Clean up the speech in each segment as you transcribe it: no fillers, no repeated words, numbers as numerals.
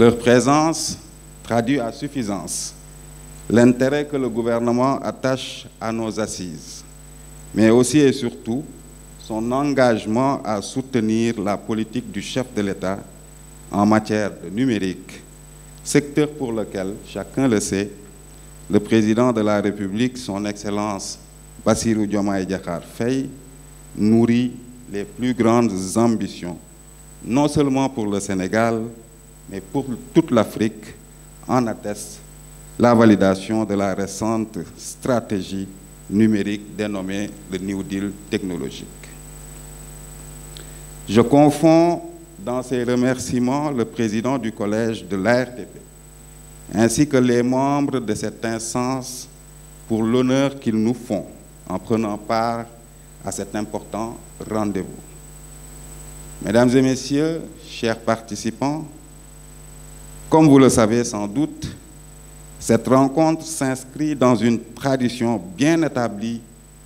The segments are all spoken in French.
Leur présence traduit à suffisance l'intérêt que le gouvernement attache à nos assises, mais aussi et surtout son engagement à soutenir la politique du chef de l'État en matière de numérique, secteur pour lequel, chacun le sait, le président de la République, son Excellence Bassirou Diomaye Diakhar Faye, nourrit les plus grandes ambitions, non seulement pour le Sénégal, mais pour toute l'Afrique, en atteste la validation de la récente stratégie numérique dénommée le New Deal technologique. Je confonds dans ces remerciements le président du collège de l'ARTP, ainsi que les membres de cette instance pour l'honneur qu'ils nous font en prenant part à cet important rendez-vous. Mesdames et messieurs, chers participants, comme vous le savez sans doute, cette rencontre s'inscrit dans une tradition bien établie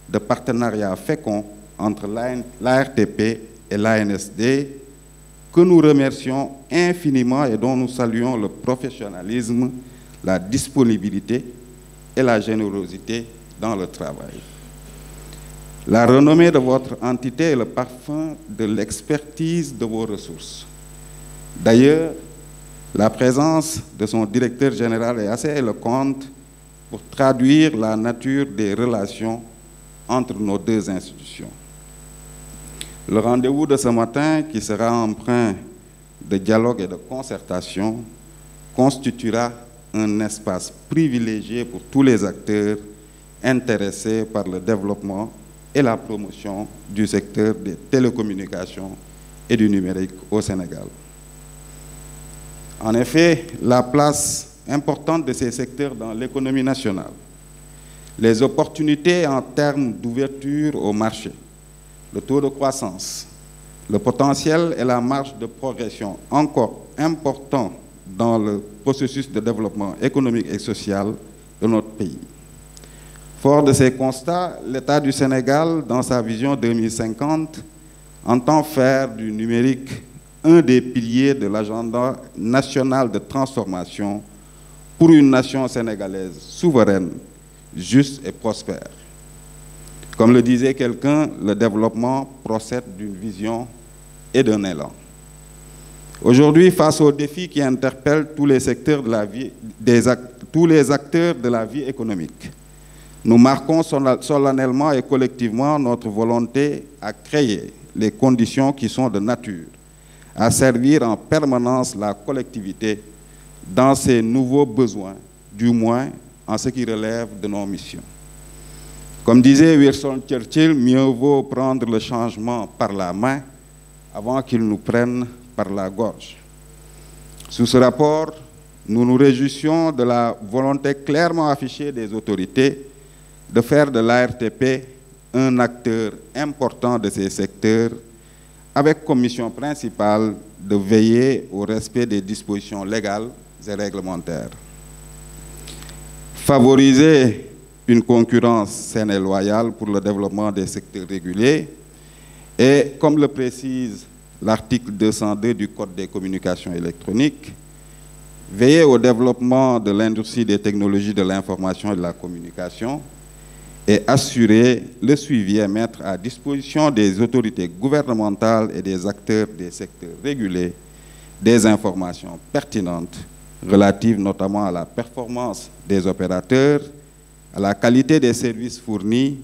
de partenariat fécond entre l'ARTP et l'ANSD, que nous remercions infiniment et dont nous saluons le professionnalisme, la disponibilité et la générosité dans le travail. La renommée de votre entité est le parfum de l'expertise de vos ressources. D'ailleurs, la présence de son directeur général est assez éloquente pour traduire la nature des relations entre nos deux institutions. Le rendez-vous de ce matin, qui sera empreint de dialogue et de concertation, constituera un espace privilégié pour tous les acteurs intéressés par le développement et la promotion du secteur des télécommunications et du numérique au Sénégal. En effet, la place importante de ces secteurs dans l'économie nationale, les opportunités en termes d'ouverture au marché, le taux de croissance, le potentiel et la marge de progression encore importants dans le processus de développement économique et social de notre pays. Fort de ces constats, l'État du Sénégal, dans sa vision 2050, entend faire du numérique un des piliers de l'agenda national de transformation pour une nation sénégalaise souveraine, juste et prospère. Comme le disait quelqu'un, le développement procède d'une vision et d'un élan. Aujourd'hui, face aux défis qui interpellent tous les secteurs de la vie, tous les acteurs de la vie économique, nous marquons solennellement et collectivement notre volonté à créer les conditions qui sont de nature à servir en permanence la collectivité dans ses nouveaux besoins, du moins en ce qui relève de nos missions. Comme disait Winston Churchill, mieux vaut prendre le changement par la main avant qu'il nous prenne par la gorge. Sous ce rapport, nous nous réjouissons de la volonté clairement affichée des autorités de faire de l'ARTP un acteur important de ces secteurs, avec comme mission principale de veiller au respect des dispositions légales et réglementaires. Favoriser une concurrence saine et loyale pour le développement des secteurs régulés et, comme le précise l'article 202 du Code des communications électroniques, veiller au développement de l'industrie des technologies de l'information et de la communication et assurer le suivi et mettre à disposition des autorités gouvernementales et des acteurs des secteurs régulés des informations pertinentes relatives notamment à la performance des opérateurs, à la qualité des services fournis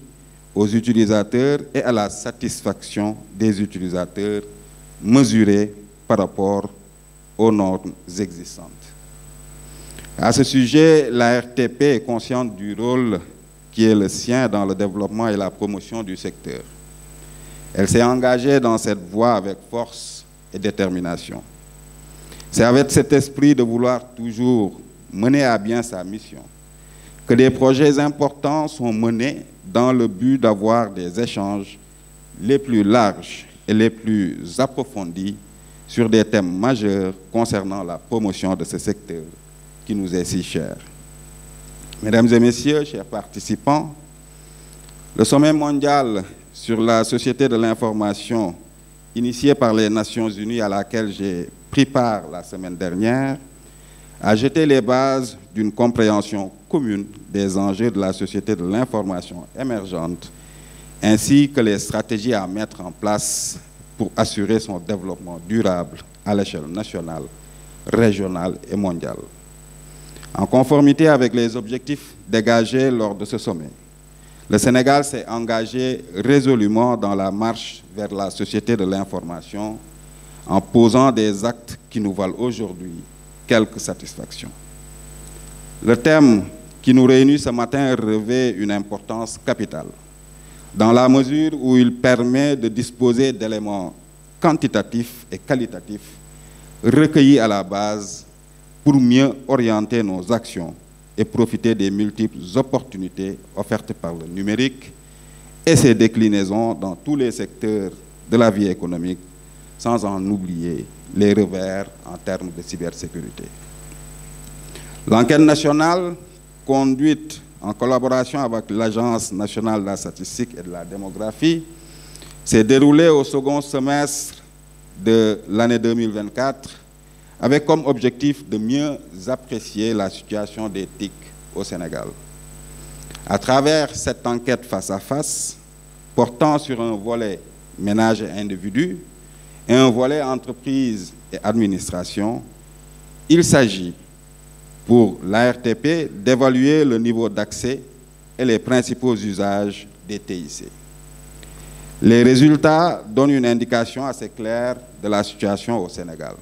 aux utilisateurs et à la satisfaction des utilisateurs mesurée par rapport aux normes existantes. À ce sujet, la RTP est consciente du rôle qui est le sien dans le développement et la promotion du secteur. Elle s'est engagée dans cette voie avec force et détermination. C'est avec cet esprit de vouloir toujours mener à bien sa mission que des projets importants sont menés dans le but d'avoir des échanges les plus larges et les plus approfondis sur des thèmes majeurs concernant la promotion de ce secteur qui nous est si cher. Mesdames et messieurs, chers participants, le sommet mondial sur la société de l'information initié par les Nations Unies à laquelle j'ai pris part la semaine dernière à jeter les bases d'une compréhension commune des enjeux de la société de l'information émergente, ainsi que les stratégies à mettre en place pour assurer son développement durable à l'échelle nationale, régionale et mondiale. En conformité avec les objectifs dégagés lors de ce sommet, le Sénégal s'est engagé résolument dans la marche vers la société de l'information en posant des actes qui nous valent aujourd'hui quelques satisfactions. Le thème qui nous réunit ce matin revêt une importance capitale, dans la mesure où il permet de disposer d'éléments quantitatifs et qualitatifs recueillis à la base pour mieux orienter nos actions et profiter des multiples opportunités offertes par le numérique et ses déclinaisons dans tous les secteurs de la vie économique, sans en oublier les revers en termes de cybersécurité. L'enquête nationale, conduite en collaboration avec l'Agence nationale de la statistique et de la démographie, s'est déroulée au second semestre de l'année 2024 avec comme objectif de mieux apprécier la situation des TIC au Sénégal. À travers cette enquête face à face, portant sur un volet ménage et individu et un volet entreprise et administration, il s'agit pour l'ARTP d'évaluer le niveau d'accès et les principaux usages des TIC. Les résultats donnent une indication assez claire de la situation au Sénégal.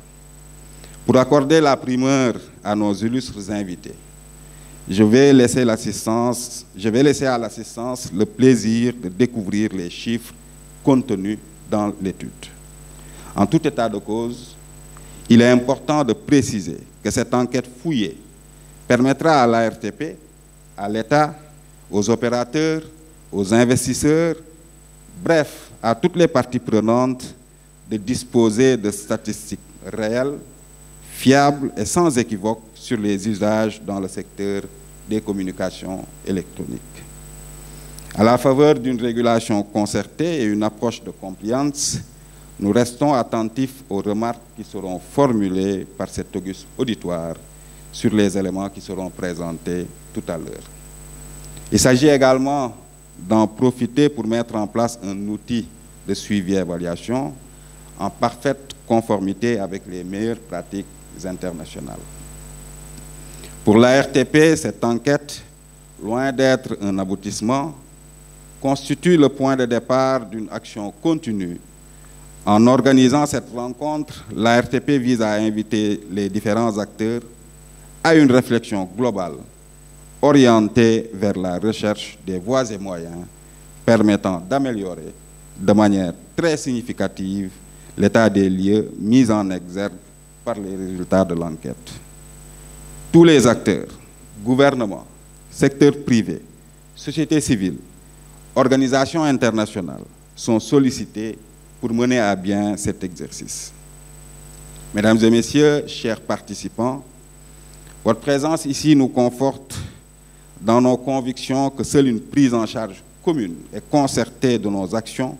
Pour accorder la primeur à nos illustres invités, je vais laisser à l'assistance le plaisir de découvrir les chiffres contenus dans l'étude. En tout état de cause, il est important de préciser que cette enquête fouillée permettra à l'ARTP, à l'État, aux opérateurs, aux investisseurs, bref, à toutes les parties prenantes, de disposer de statistiques réelles, fiables et sans équivoque sur les usages dans le secteur des communications électroniques. À la faveur d'une régulation concertée et une approche de compliance, nous restons attentifs aux remarques qui seront formulées par cet auguste auditoire sur les éléments qui seront présentés tout à l'heure. Il s'agit également d'en profiter pour mettre en place un outil de suivi et évaluation en parfaite conformité avec les meilleures pratiques internationales. Pour l'ARTP, cette enquête, loin d'être un aboutissement, constitue le point de départ d'une action continue. En organisant cette rencontre, l'ARTP vise à inviter les différents acteurs à une réflexion globale orientée vers la recherche des voies et moyens permettant d'améliorer de manière très significative l'état des lieux mis en exergue par les résultats de l'enquête. Tous les acteurs, gouvernement, secteur privé, société civile, organisations internationales sont sollicités pour mener à bien cet exercice. Mesdames et messieurs, chers participants, votre présence ici nous conforte dans nos convictions que seule une prise en charge commune et concertée de nos actions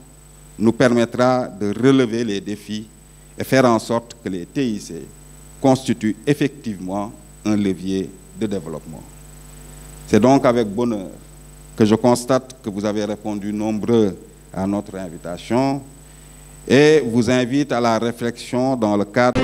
nous permettra de relever les défis et faire en sorte que les TIC constituent effectivement un levier de développement. C'est donc avec bonheur que je constate que vous avez répondu nombreux à notre invitation et vous invite à la réflexion dans le cadre